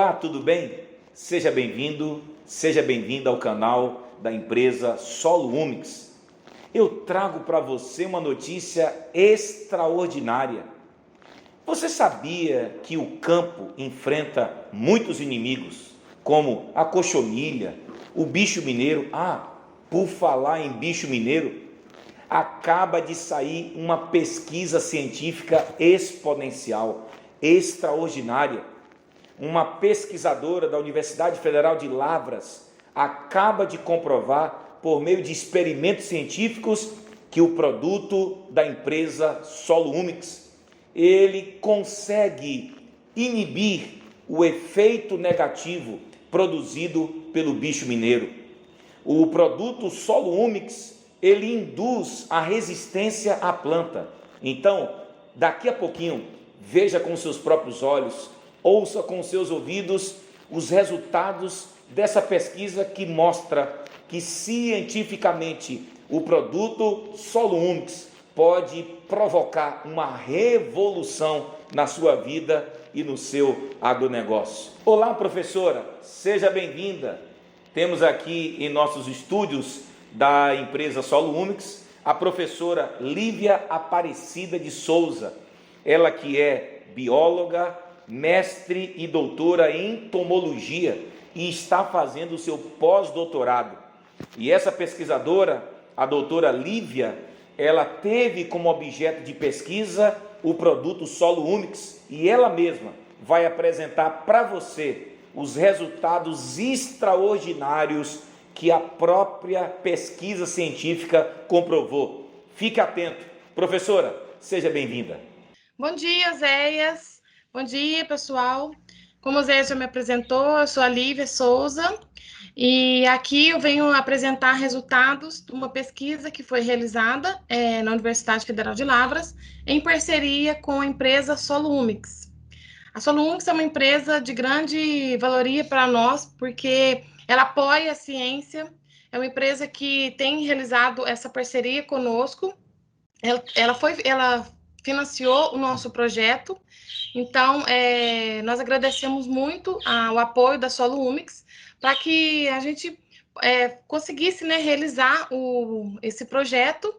Olá, tudo bem? Seja bem-vindo, seja bem-vinda ao canal da empresa Solo Umix. Eu trago para você uma notícia extraordinária. Você sabia que o campo enfrenta muitos inimigos, como a cochonilha, o bicho mineiro? Por falar em bicho mineiro, acaba de sair uma pesquisa científica exponencial, extraordinária. Uma pesquisadora da Universidade Federal de Lavras acaba de comprovar, por meio de experimentos científicos, que o produto da empresa Solo Umix, ele consegue inibir o efeito negativo produzido pelo bicho mineiro. O produto Solo Umix, ele induz a resistência à planta. Então, daqui a pouquinho, veja com seus próprios olhos, ouça com seus ouvidos os resultados dessa pesquisa que mostra que cientificamente o produto Solo Umix pode provocar uma revolução na sua vida e no seu agronegócio. Olá, professora, seja bem-vinda. Temos aqui em nossos estúdios da empresa Solo Umix a professora Lívia Aparecida de Souza, ela que é bióloga, mestre e doutora em entomologia e está fazendo o seu pós-doutorado. E essa pesquisadora, a doutora Lívia, ela teve como objeto de pesquisa o produto Solo Umix e ela mesma vai apresentar para você os resultados extraordinários que a própria pesquisa científica comprovou. Fique atento. Professora, seja bem-vinda. Bom dia, Zéias. Bom dia, pessoal. Como o Zéias já me apresentou, eu sou a Lívia Souza e aqui eu venho apresentar resultados de uma pesquisa que foi realizada na Universidade Federal de Lavras em parceria com a empresa Solo Umix. A Solo Umix é uma empresa de grande valoria para nós porque ela apoia a ciência, é uma empresa que tem realizado essa parceria conosco. Ela financiou o nosso projeto, então nós agradecemos muito o apoio da Solo Umix para que a gente conseguisse, né, realizar esse projeto,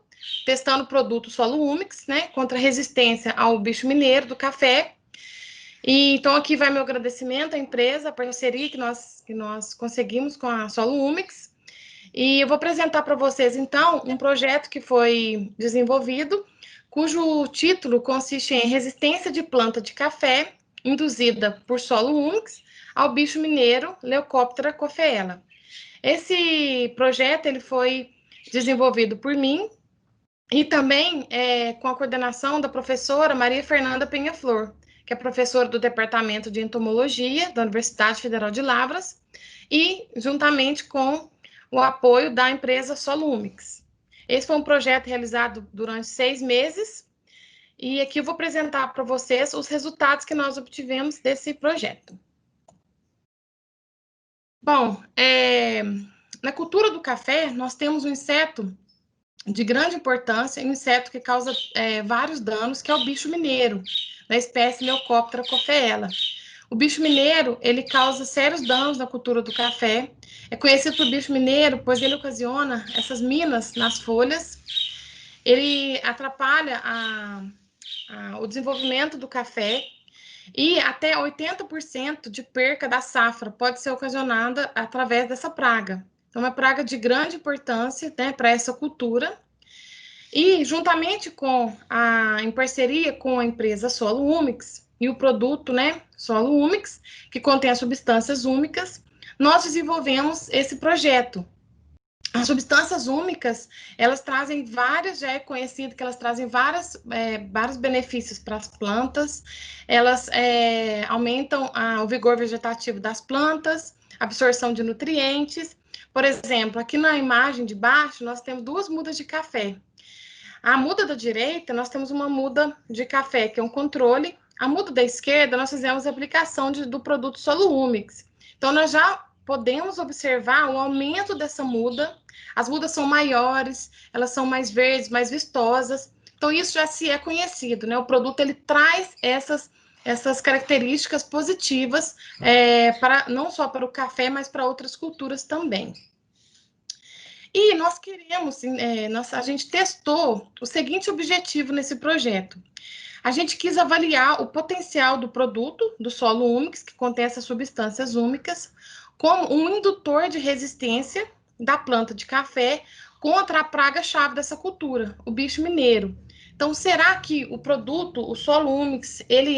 testando o produto Solo Umix, né, contra a resistência ao bicho mineiro do café. E então aqui vai meu agradecimento à empresa, a parceria que nós conseguimos com a Solo Umix. E eu vou apresentar para vocês, então, um projeto que foi desenvolvido, cujo título consiste em resistência de planta de café induzida por Solo Umix ao bicho mineiro Leucoptera coffeella. Esse projeto ele foi desenvolvido por mim e também com a coordenação da professora Maria Fernanda Penha-Flor, que é professora do Departamento de Entomologia da Universidade Federal de Lavras, e juntamente com o apoio da empresa Solo Umix. Esse foi um projeto realizado durante 6 meses, e aqui eu vou apresentar para vocês os resultados que nós obtivemos desse projeto. Bom, na cultura do café, nós temos um inseto de grande importância, um inseto que causa vários danos, que é o bicho mineiro, da espécie Leucoptera coffeella. O bicho mineiro, ele causa sérios danos na cultura do café. É conhecido por bicho mineiro, pois ele ocasiona essas minas nas folhas. Ele atrapalha o desenvolvimento do café e até 80% de perca da safra pode ser ocasionada através dessa praga. Então, é uma praga de grande importância, né, para essa cultura. E, juntamente em parceria com a empresa Solo Umix e o produto, né, Solo Umix, que contém as substâncias úmicas, nós desenvolvemos esse projeto. As substâncias úmicas, elas trazem já é conhecido que elas trazem vários benefícios para as plantas, elas aumentam o vigor vegetativo das plantas, absorção de nutrientes. Por exemplo, aqui na imagem de baixo, nós temos 2 mudas de café. A muda da direita, nós temos uma muda de café, que é um controle. A muda da esquerda, nós fizemos a aplicação do produto Solo Umix. Então, nós já podemos observar o aumento dessa muda. As mudas são maiores, elas são mais verdes, mais vistosas. Então, isso já se é conhecido, né? O produto, ele traz essas características positivas, não só para o café, mas para outras culturas também. E nós queremos, a gente testou o seguinte objetivo nesse projeto. A gente quis avaliar o potencial do produto, do solo úmix, que contém essas substâncias úmicas, como um indutor de resistência da planta de café contra a praga-chave dessa cultura, o bicho mineiro. Então, será que o produto, o solo úmix, ele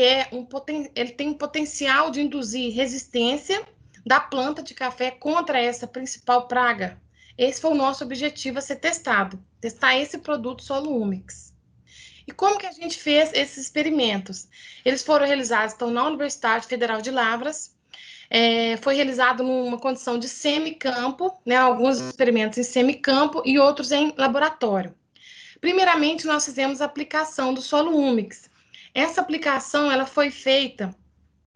tem um potencial de induzir resistência da planta de café contra essa principal praga? Esse foi o nosso objetivo a ser testado, testar esse produto solo úmix. E como que a gente fez esses experimentos? Eles foram realizados, então, na Universidade Federal de Lavras, foi realizado numa condição de semicampo, né, alguns experimentos em semicampo e outros em laboratório. Primeiramente, nós fizemos a aplicação do solo úmix. Essa aplicação ela foi feita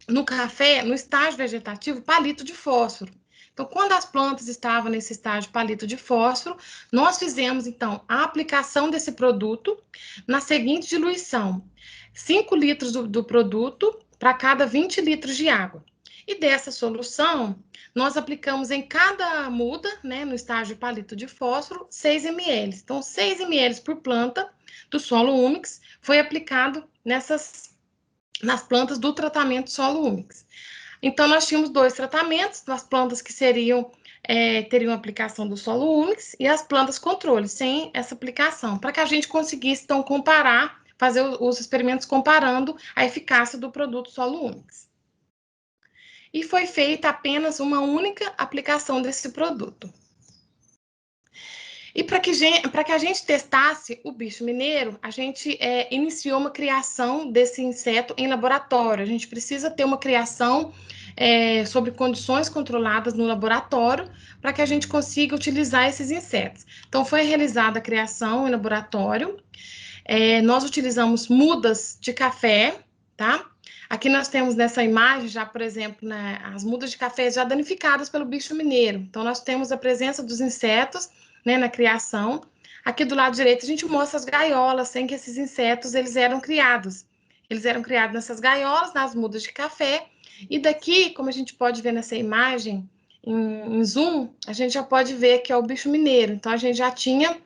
no café, no estágio vegetativo, palito de fósforo. Então, quando as plantas estavam nesse estágio palito de fósforo, nós fizemos, então, a aplicação desse produto na seguinte diluição: 5 litros do produto para cada 20 litros de água. E dessa solução, nós aplicamos em cada muda, né, no estágio palito de fósforo, 6 ml. Então, 6 ml por planta do solo úmix foi aplicado nas plantas do tratamento solo úmix. Então, nós tínhamos 2 tratamentos, nas plantas que teriam aplicação do solo úmix e as plantas controle, sem essa aplicação, para que a gente conseguisse, então, comparar, fazer os experimentos comparando a eficácia do produto solo úmix. E foi feita apenas uma única aplicação desse produto. E para que a gente testasse o bicho mineiro, a gente iniciou uma criação desse inseto em laboratório. A gente precisa ter uma criação sob condições controladas no laboratório para que a gente consiga utilizar esses insetos. Então, foi realizada a criação em laboratório. Nós utilizamos mudas de café, tá? Aqui nós temos nessa imagem já, por exemplo, né, as mudas de café já danificadas pelo bicho mineiro. Então, nós temos a presença dos insetos, né, na criação. Aqui do lado direito a gente mostra as gaiolas em que esses insetos eles eram criados. Eles eram criados nessas gaiolas, nas mudas de café. E daqui, como a gente pode ver nessa imagem, em zoom, a gente já pode ver que é o bicho mineiro. Então, a gente já tinha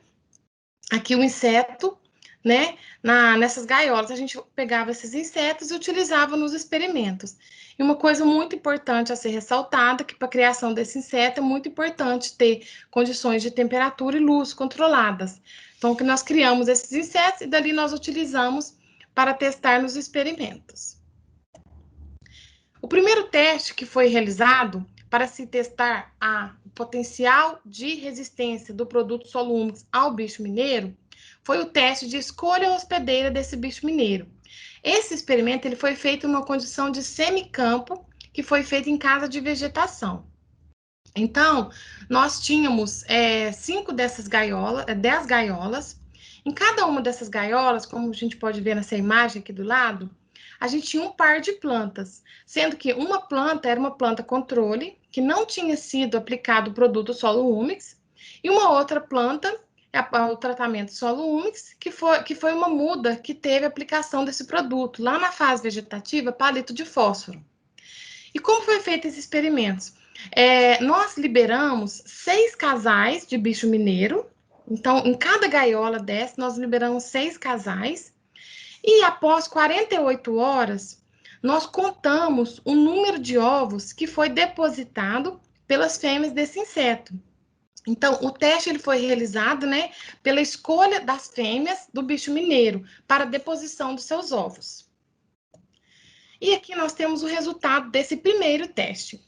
aqui o inseto, né, nessas gaiolas. A gente pegava esses insetos e utilizava nos experimentos. E uma coisa muito importante a ser ressaltada, que para a criação desse inseto é muito importante ter condições de temperatura e luz controladas. Então, que nós criamos esses insetos e dali nós utilizamos para testar nos experimentos. O primeiro teste que foi realizado para se testar o potencial de resistência do produto solo úmix ao bicho mineiro foi o teste de escolha hospedeira desse bicho mineiro. Esse experimento ele foi feito numa condição de semicampo, que foi feito em casa de vegetação. Então, nós tínhamos 5 dessas gaiolas, 10 gaiolas. Em cada uma dessas gaiolas, como a gente pode ver nessa imagem aqui do lado, a gente tinha um par de plantas, sendo que uma planta era uma planta controle, que não tinha sido aplicado o produto solo úmix, e uma outra planta o tratamento solo úmix, que foi uma muda que teve aplicação desse produto, lá na fase vegetativa, palito de fósforo. E como foi feito esses experimentos? Nós liberamos 6 casais de bicho mineiro, então, em cada gaiola dessa, nós liberamos 6 casais, e após 48 horas, nós contamos o número de ovos que foi depositado pelas fêmeas desse inseto. Então, o teste ele foi realizado, né, pela escolha das fêmeas do bicho mineiro para a deposição dos seus ovos. E aqui nós temos o resultado desse primeiro teste.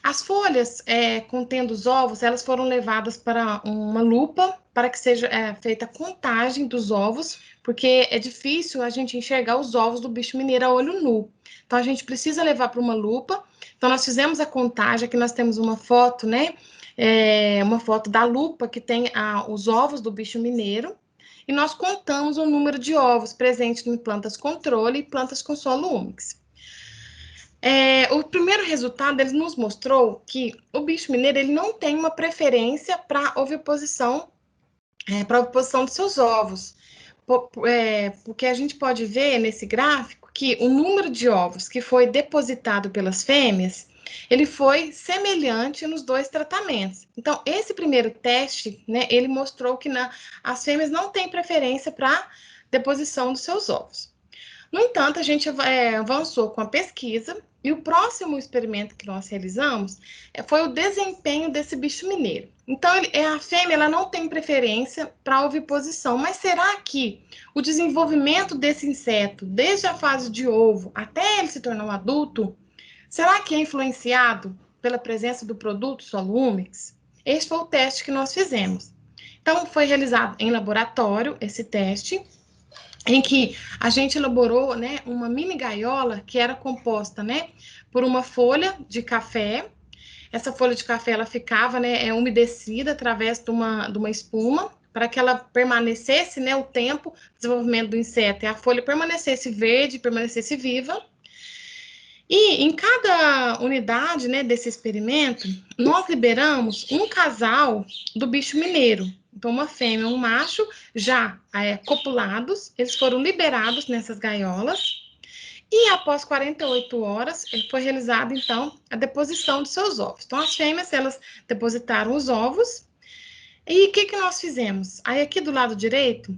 As folhas contendo os ovos, elas foram levadas para uma lupa para que seja feita a contagem dos ovos, porque é difícil a gente enxergar os ovos do bicho mineiro a olho nu. Então, a gente precisa levar para uma lupa. Então, nós fizemos a contagem, aqui nós temos uma foto, né? Uma foto da lupa que tem os ovos do bicho mineiro. E nós contamos o número de ovos presentes em plantas controle e plantas com solo úmix. O primeiro resultado ele nos mostrou que o bicho mineiro ele não tem uma preferência para a oviposição dos seus ovos, porque a gente pode ver nesse gráfico que o número de ovos que foi depositado pelas fêmeas, ele foi semelhante nos dois tratamentos. Então, esse primeiro teste, né, ele mostrou que as fêmeas não têm preferência para deposição dos seus ovos. No entanto, a gente avançou com a pesquisa e o próximo experimento que nós realizamos foi o desempenho desse bicho mineiro. Então, a fêmea ela não tem preferência para oviposição, mas será que o desenvolvimento desse inseto, desde a fase de ovo até ele se tornar um adulto, será que é influenciado pela presença do produto Solumix? Esse foi o teste que nós fizemos. Então, foi realizado em laboratório esse teste, em que a gente elaborou, né, uma mini gaiola que era composta, né, por uma folha de café. Essa folha de café ela ficava, né, umedecida através de uma espuma para que ela permanecesse, né, o tempo de desenvolvimento do inseto e a folha permanecesse verde, permanecesse viva. E em cada unidade, né, desse experimento, nós liberamos um casal do bicho mineiro. Então, uma fêmea e um macho já copulados, eles foram liberados nessas gaiolas. E após 48 horas, foi realizada, então, a deposição de seus ovos. Então, as fêmeas, elas depositaram os ovos. E o que nós fizemos? Aí, aqui do lado direito,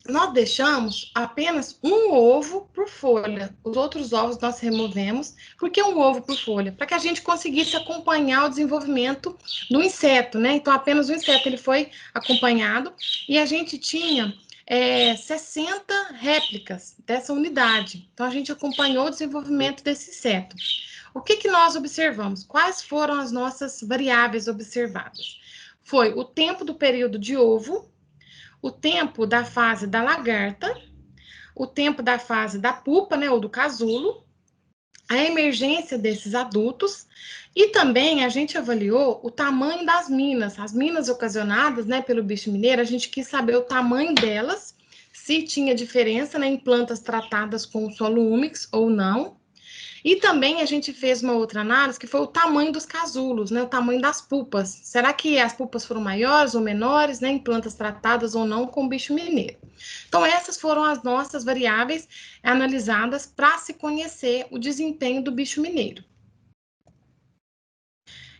nós deixamos apenas um ovo por folha. Os outros ovos nós removemos. Por que um ovo por folha? Para que a gente conseguisse acompanhar o desenvolvimento do inseto, né? Então, apenas o inseto ele foi acompanhado e a gente tinha 60 réplicas dessa unidade. Então, a gente acompanhou o desenvolvimento desse inseto. O que nós observamos? Quais foram as nossas variáveis observadas? Foi o tempo do período de ovo, o tempo da fase da lagarta, o tempo da fase da pupa, né, ou do casulo, a emergência desses adultos, e também a gente avaliou o tamanho das minas, as minas ocasionadas, né, pelo bicho mineiro, a gente quis saber o tamanho delas, se tinha diferença, né, em plantas tratadas com solo úmix ou não. E também a gente fez uma outra análise, que foi o tamanho dos casulos, né, o tamanho das pupas. Será que as pupas foram maiores ou menores, né, em plantas tratadas ou não com bicho mineiro? Então, essas foram as nossas variáveis analisadas para se conhecer o desempenho do bicho mineiro.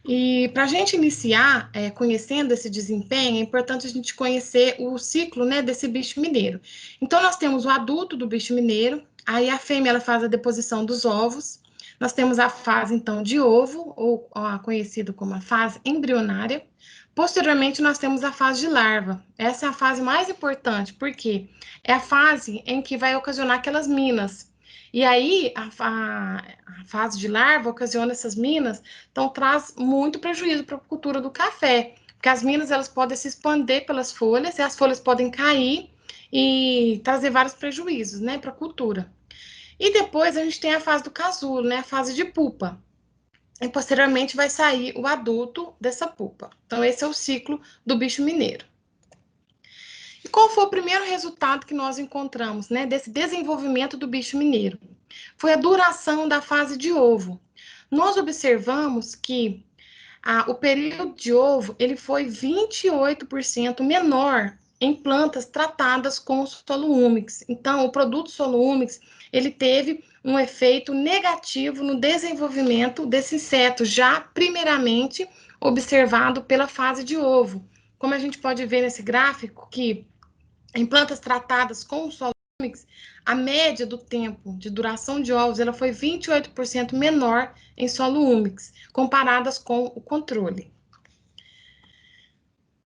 E para a gente iniciar conhecendo esse desempenho, é importante a gente conhecer o ciclo, né, desse bicho mineiro. Então, nós temos o adulto do bicho mineiro, aí a fêmea ela faz a deposição dos ovos, nós temos a fase, então, de ovo, ou conhecido como a fase embrionária. Posteriormente, nós temos a fase de larva. Essa é a fase mais importante, porque é a fase em que vai ocasionar aquelas minas. E aí, a fase de larva ocasiona essas minas, então traz muito prejuízo para a cultura do café, porque as minas elas podem se expandir pelas folhas, e as folhas podem cair e trazer vários prejuízos, né, para a cultura. E depois a gente tem a fase do casulo, né, a fase de pupa. E posteriormente vai sair o adulto dessa pupa. Então, esse é o ciclo do bicho mineiro. E qual foi o primeiro resultado que nós encontramos, né, desse desenvolvimento do bicho mineiro? Foi a duração da fase de ovo. Nós observamos que o período de ovo ele foi 28% menor em plantas tratadas com o solo úmix. Então, o produto solo úmix ele teve um efeito negativo no desenvolvimento desse inseto, já primeiramente observado pela fase de ovo. Como a gente pode ver nesse gráfico, que em plantas tratadas com o solo úmix, a média do tempo de duração de ovos ela foi 28% menor em solo úmix, comparadas com o controle.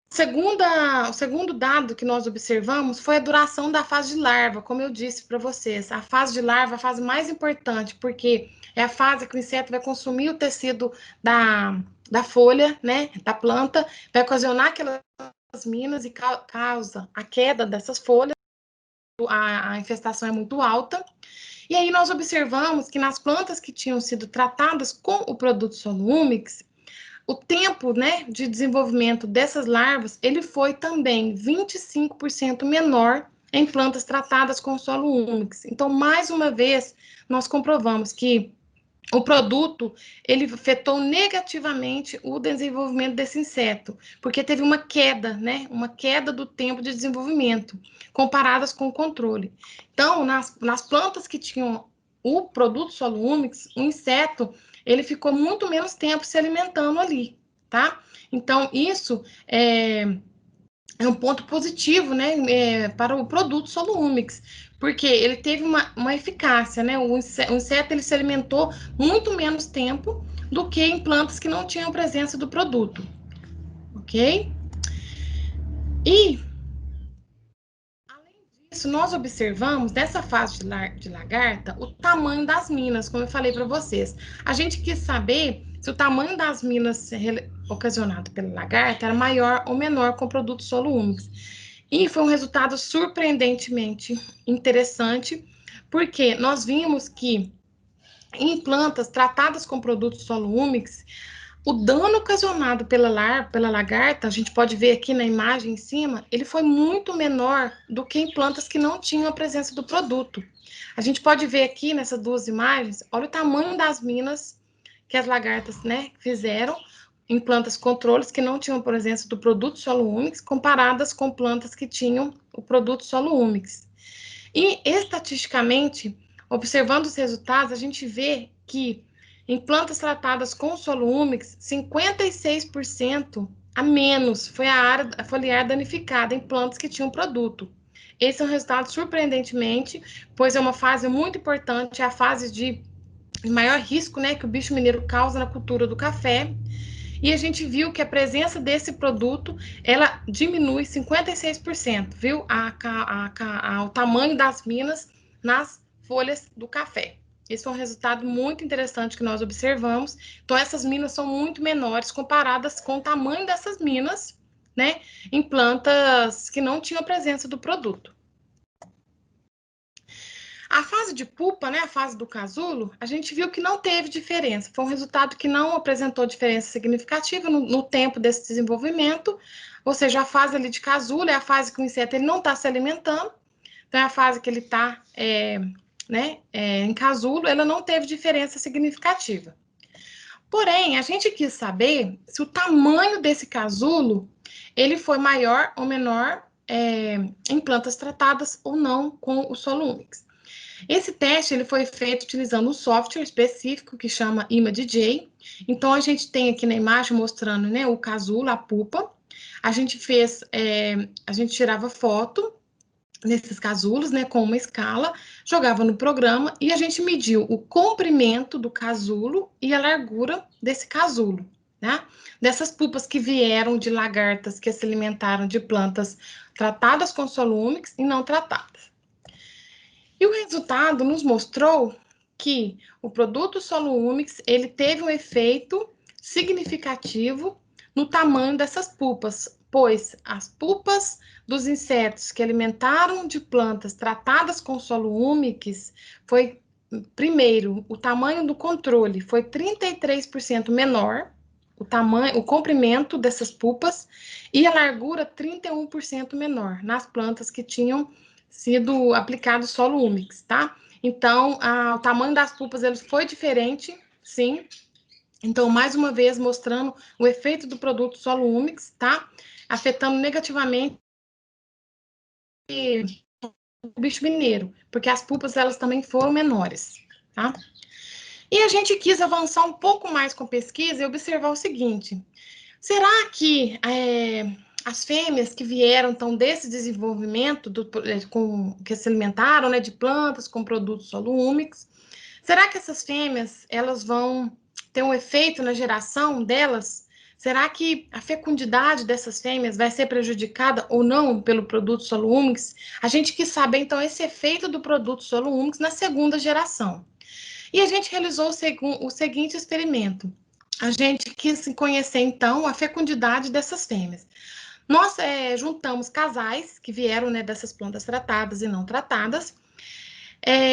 O segundo dado que nós observamos foi a duração da fase de larva, como eu disse para vocês. A fase de larva é a fase mais importante, porque é a fase que o inseto vai consumir o tecido da folha, né, da planta, vai ocasionar aquelas minas e causa a queda dessas folhas, a infestação é muito alta. E aí nós observamos que nas plantas que tinham sido tratadas com o produto solo úmix, o tempo, né, de desenvolvimento dessas larvas, ele foi também 25% menor em plantas tratadas com solo úmix. Então, mais uma vez, nós comprovamos que o produto, ele afetou negativamente o desenvolvimento desse inseto, porque teve uma queda, né? Uma queda do tempo de desenvolvimento, comparadas com o controle. Então, nas plantas que tinham o produto solo úmix, o inseto, ele ficou muito menos tempo se alimentando ali, tá? Então, isso é um ponto positivo, né, para o produto solo úmix, porque ele teve uma eficácia, né? O inseto ele se alimentou muito menos tempo do que em plantas que não tinham presença do produto, ok? E isso, nós observamos nessa fase de lagarta o tamanho das minas, como eu falei para vocês. A gente quis saber se o tamanho das minas ocasionado pela lagarta era maior ou menor com o produto solo úmix. E foi um resultado surpreendentemente interessante, porque nós vimos que em plantas tratadas com produto solo úmix, o dano ocasionado pela lagarta, a gente pode ver aqui na imagem em cima, ele foi muito menor do que em plantas que não tinham a presença do produto. A gente pode ver aqui nessas duas imagens, olha o tamanho das minas que as lagartas, né, fizeram em plantas controles que não tinham a presença do produto solo úmix, comparadas com plantas que tinham o produto solo úmix. E estatisticamente, observando os resultados, a gente vê que em plantas tratadas com solo úmix, 56% a menos foi a área foliar danificada em plantas que tinham produto. Esse é um resultado surpreendentemente, pois é uma fase muito importante, é a fase de maior risco, né, que o bicho mineiro causa na cultura do café. E a gente viu que a presença desse produto, ela diminui 56%, viu? O tamanho das minas nas folhas do café. Esse é um resultado muito interessante que nós observamos. Então, essas minas são muito menores comparadas com o tamanho dessas minas, né, em plantas que não tinham a presença do produto. A fase de pupa, né, a fase do casulo, a gente viu que não teve diferença. Foi um resultado que não apresentou diferença significativa no tempo desse desenvolvimento. Ou seja, a fase ali de casulo é a fase que o inseto ele não está se alimentando. Então, é a fase que ele está em casulo, ela não teve diferença significativa. Porém, a gente quis saber se o tamanho desse casulo ele foi maior ou menor em plantas tratadas ou não com o solo úmix. Esse teste ele foi feito utilizando um software específico que chama ImaDJ. Então, a gente tem aqui na imagem mostrando, né, o casulo, a pupa. A gente tirava foto nesses casulos, né, com uma escala, jogava no programa e a gente mediu o comprimento do casulo e a largura desse casulo, né? Dessas pupas que vieram de lagartas que se alimentaram de plantas tratadas com solo úmix e não tratadas. E o resultado nos mostrou que o produto solo úmix ele teve um efeito significativo no tamanho dessas pupas, pois as pupas dos insetos que alimentaram de plantas tratadas com solo úmix foi, primeiro, o tamanho do controle foi 33% menor, o comprimento dessas pupas, e a largura 31% menor nas plantas que tinham sido aplicado solo úmix, tá? Então, o tamanho das pulpas ele foi diferente, sim. Então, mais uma vez, mostrando o efeito do produto solo úmix, tá? Afetando negativamente o bicho mineiro, porque as pulpas elas também foram menores, tá? E a gente quis avançar um pouco mais com a pesquisa e observar o seguinte: será que as fêmeas que vieram então desse desenvolvimento que se alimentaram, né, de plantas com produtos solo úmix, será que essas fêmeas elas vão ter um efeito na geração delas? Será que a fecundidade dessas fêmeas vai ser prejudicada ou não pelo produto solo úmix? A gente quis saber então esse efeito do produto solo úmix na segunda geração. E a gente realizou o seguinte experimento. A gente quis conhecer, então, a fecundidade dessas fêmeas. Nós juntamos casais que vieram, né, dessas plantas tratadas e não tratadas.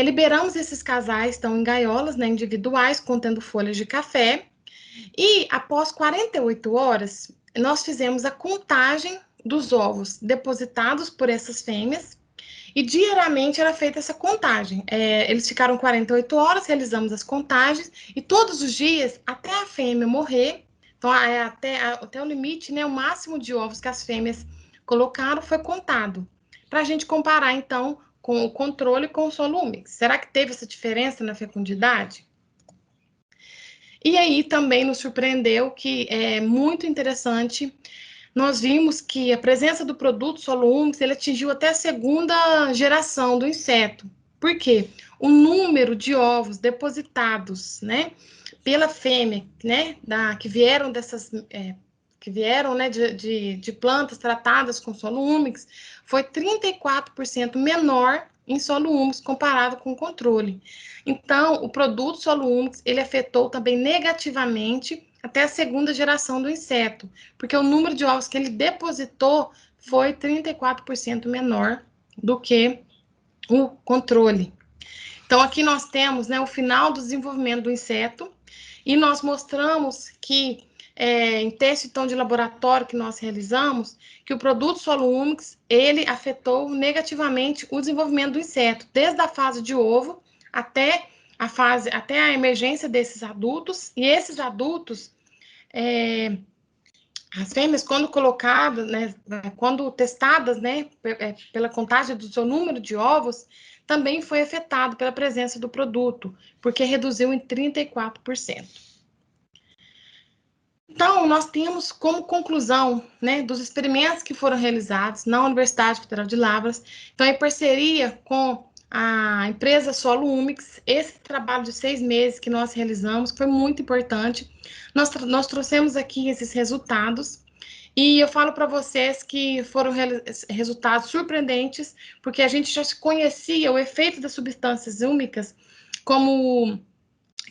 Liberamos esses casais, então, em gaiolas, né, individuais, contendo folhas de café. E, após 48 horas, nós fizemos a contagem dos ovos depositados por essas fêmeas. E diariamente era feita essa contagem. Eles ficaram 48 horas, realizamos as contagens, e todos os dias, até a fêmea morrer, então até o limite, né, o máximo de ovos que as fêmeas colocaram foi contado, para a gente comparar, então, com o controle com o solo úmido. Será que teve essa diferença na fecundidade? E aí também nos surpreendeu que é muito interessante, nós vimos que a presença do produto solo úmido, ele atingiu até a segunda geração do inseto. Por quê? O número de ovos depositados, né, pela fêmea, né, que vieram dessas, que vieram, né, de plantas tratadas com solo úmido, foi 34% menor em solo úmido comparado com o controle. Então, o produto solo úmido, ele afetou também negativamente até a segunda geração do inseto, porque o número de ovos que ele depositou foi 34% menor do que o controle. Então, aqui nós temos, né, o final do desenvolvimento do inseto, e nós mostramos que, em teste então, de laboratório que nós realizamos, que o produto solo úmido, ele afetou negativamente o desenvolvimento do inseto, desde a fase de ovo até a emergência desses adultos, e esses adultos, as fêmeas, quando colocadas, né, quando testadas, né, pela contagem do seu número de ovos, também foi afetado pela presença do produto, porque reduziu em 34%. Então, nós temos como conclusão, né, dos experimentos que foram realizados na Universidade Federal de Lavras, então, em parceria com a empresa Solo Umix, esse trabalho de 6 meses que nós realizamos foi muito importante. Nós trouxemos aqui esses resultados, e eu falo para vocês que foram resultados surpreendentes, porque a gente já conhecia o efeito das substâncias úmicas como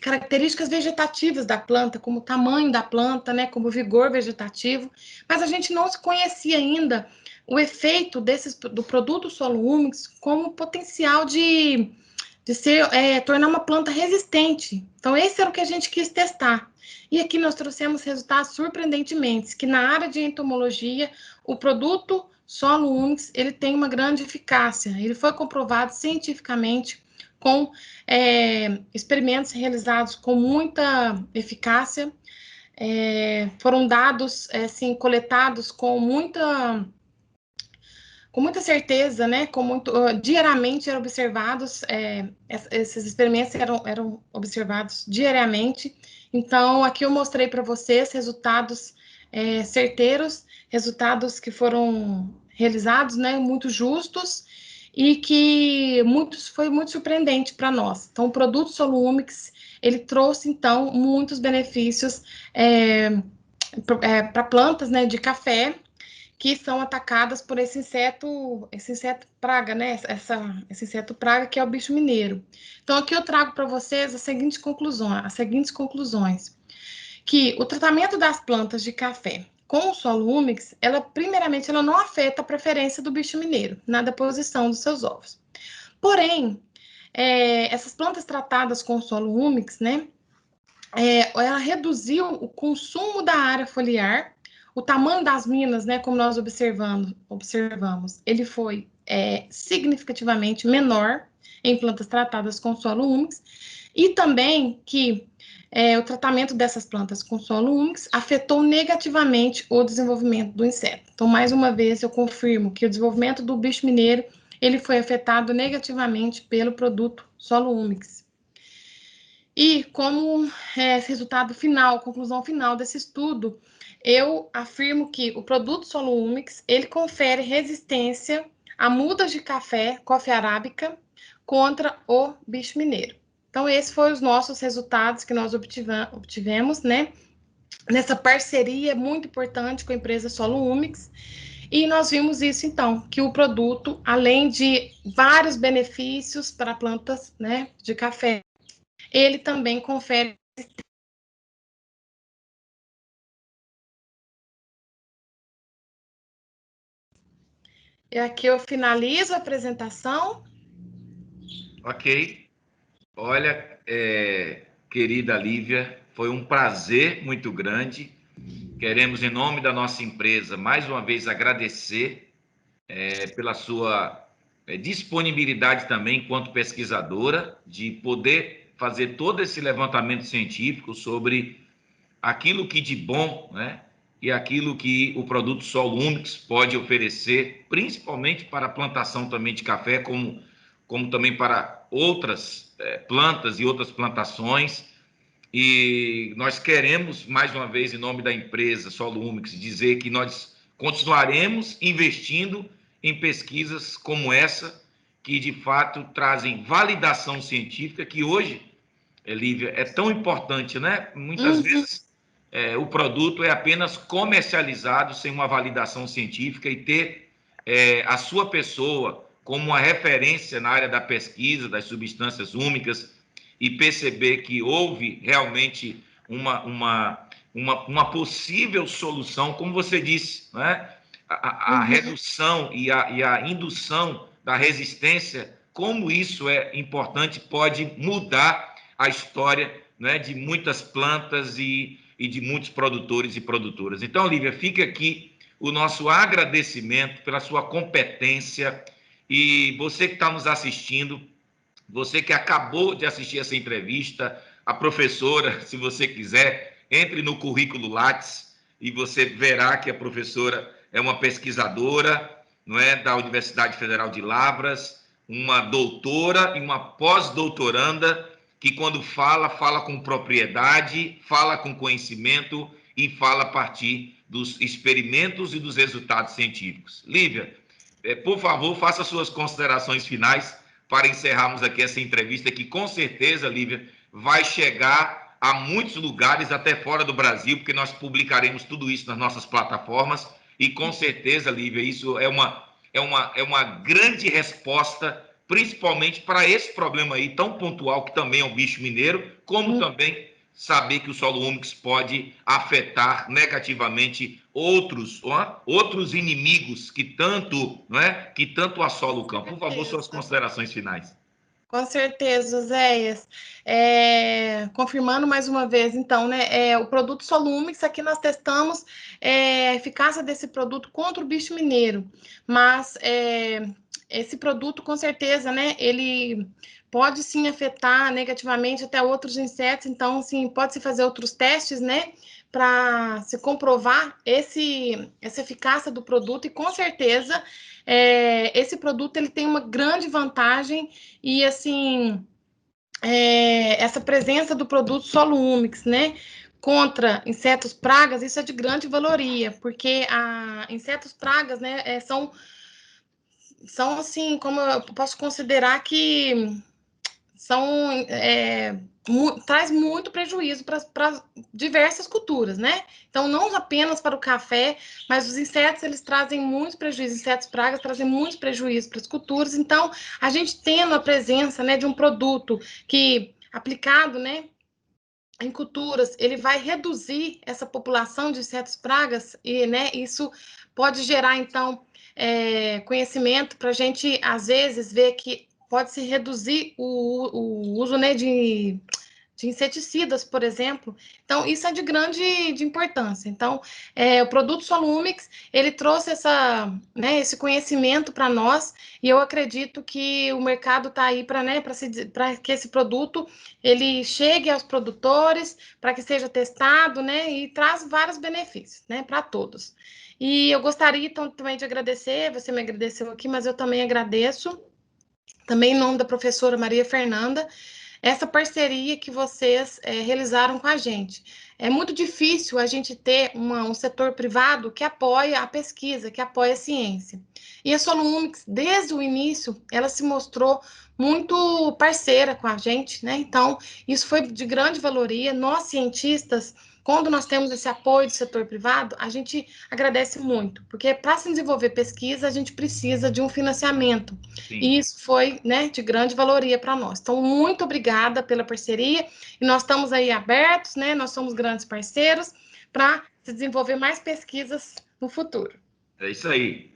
características vegetativas da planta, como o tamanho da planta, né, como o vigor vegetativo, mas a gente não se conhecia ainda o efeito do produto solo úmido como potencial de tornar uma planta resistente. Então, esse era o que a gente quis testar. E aqui nós trouxemos resultados surpreendentemente, que na área de entomologia, o produto solo úmido, ele tem uma grande eficácia. Ele foi comprovado cientificamente com experimentos realizados com muita eficácia, foram dados assim, coletados com muita certeza, né? Diariamente eram observados, esses experimentos eram observados diariamente. Então, aqui eu mostrei para vocês resultados certeiros, resultados que foram realizados, né? Muito justos, e que foi muito surpreendente para nós. Então, o produto Solo Umix, ele trouxe, então, muitos benefícios para plantas, né, de café, que são atacadas por esse inseto praga, né, esse inseto praga que é o bicho mineiro. Então, aqui eu trago para vocês as seguintes conclusões, que o tratamento das plantas de café com o solo úmix, primeiramente, ela não afeta a preferência do bicho mineiro na deposição dos seus ovos. Porém, essas plantas tratadas com o solo úmix, né, ela reduziu o consumo da área foliar, o tamanho das minas, né, como nós observamos, ele foi significativamente menor em plantas tratadas com solo úmix, e também que o tratamento dessas plantas com solo úmix afetou negativamente o desenvolvimento do inseto. Então, mais uma vez, eu confirmo que o desenvolvimento do bicho mineiro, ele foi afetado negativamente pelo produto solo úmix. E como resultado final, conclusão final desse estudo, eu afirmo que o produto solo úmix, ele confere resistência a mudas de café, coffea arábica, contra o bicho mineiro. Então, esses foram os nossos resultados que nós obtivemos, né, nessa parceria muito importante com a empresa Solo Umix. E nós vimos isso, então, que o produto, além de vários benefícios para plantas, né, de café, ele também confere. E aqui eu finalizo a apresentação. Ok. Olha, querida Lívia, foi um prazer muito grande. Queremos, em nome da nossa empresa, mais uma vez agradecer pela sua disponibilidade também, enquanto pesquisadora, de poder fazer todo esse levantamento científico sobre aquilo que de bom, né, e aquilo que o produto Solo Umix pode oferecer, principalmente para a plantação também de café, como como também para outras plantas e outras plantações. E nós queremos, mais uma vez, em nome da empresa Solo Úmix, dizer que nós continuaremos investindo em pesquisas como essa, que de fato trazem validação científica, que hoje, Lívia, é tão importante, né? Muitas vezes o produto é apenas comercializado sem uma validação científica, e ter a sua pessoa como uma referência na área da pesquisa das substâncias úmicas, e perceber que houve realmente uma possível solução, como você disse, né? A redução e a indução da resistência, como isso é importante, pode mudar a história, né, de muitas plantas e de muitos produtores e produtoras. Então, Lívia, fica aqui o nosso agradecimento pela sua competência, e você que está nos assistindo, você que acabou de assistir essa entrevista, a professora, se você quiser, entre no currículo Lattes e você verá que a professora é uma pesquisadora, não é, da Universidade Federal de Lavras, uma doutora e uma pós-doutoranda, que quando fala com propriedade, fala com conhecimento e fala a partir dos experimentos e dos resultados científicos. Lívia, por favor, faça suas considerações finais para encerrarmos aqui essa entrevista, que com certeza, Lívia, vai chegar a muitos lugares, até fora do Brasil, porque nós publicaremos tudo isso nas nossas plataformas, e com certeza, Lívia, isso é uma grande resposta, principalmente para esse problema aí tão pontual, que também é o bicho mineiro, como também saber que o solo úmix pode afetar negativamente outros inimigos que tanto assolam o campo. Por favor, suas considerações finais. Com certeza, Zéias. Confirmando mais uma vez, então, né, o produto Solo Úmix, aqui nós testamos a eficácia desse produto contra o bicho mineiro, mas esse produto, com certeza, né, ele pode sim afetar negativamente até outros insetos, então, sim, pode-se fazer outros testes, né, para se comprovar essa eficácia do produto, e com certeza esse produto ele tem uma grande vantagem, e assim, essa presença do produto Solo Úmix, né, contra insetos pragas, isso é de grande valoria, porque insetos pragas, né, são assim, como eu posso considerar que traz muito prejuízo para diversas culturas, né? Então, não apenas para o café, mas os insetos, eles trazem muitos prejuízos, insetos pragas trazem muitos prejuízos para as culturas. Então, a gente tendo a presença, né, de um produto que, aplicado, né, em culturas, ele vai reduzir essa população de insetos pragas, e, né, isso pode gerar, então, conhecimento para a gente, às vezes, ver que pode-se reduzir o uso, né, de inseticidas, por exemplo. Então, isso é de grande importância. Então, o produto Solo Úmix, ele trouxe esse conhecimento para nós, e eu acredito que o mercado está aí para, né, para que esse produto ele chegue aos produtores, para que seja testado, né, e traz vários benefícios, né, para todos. E eu gostaria, então, também de agradecer, você me agradeceu aqui, mas eu também agradeço, também em nome da professora Maria Fernanda, essa parceria que vocês realizaram com a gente. É muito difícil a gente ter um setor privado que apoia a pesquisa, que apoia a ciência. E a Solo Úmix, desde o início, ela se mostrou muito parceira com a gente, né? Então, isso foi de grande valoria. Nós, cientistas, quando nós temos esse apoio do setor privado, a gente agradece muito, porque para se desenvolver pesquisa, a gente precisa de um financiamento. Sim. E isso foi, né, de grande valoria para nós. Então, muito obrigada pela parceria, e nós estamos aí abertos, né? Nós somos grandes parceiros para se desenvolver mais pesquisas no futuro. É isso aí.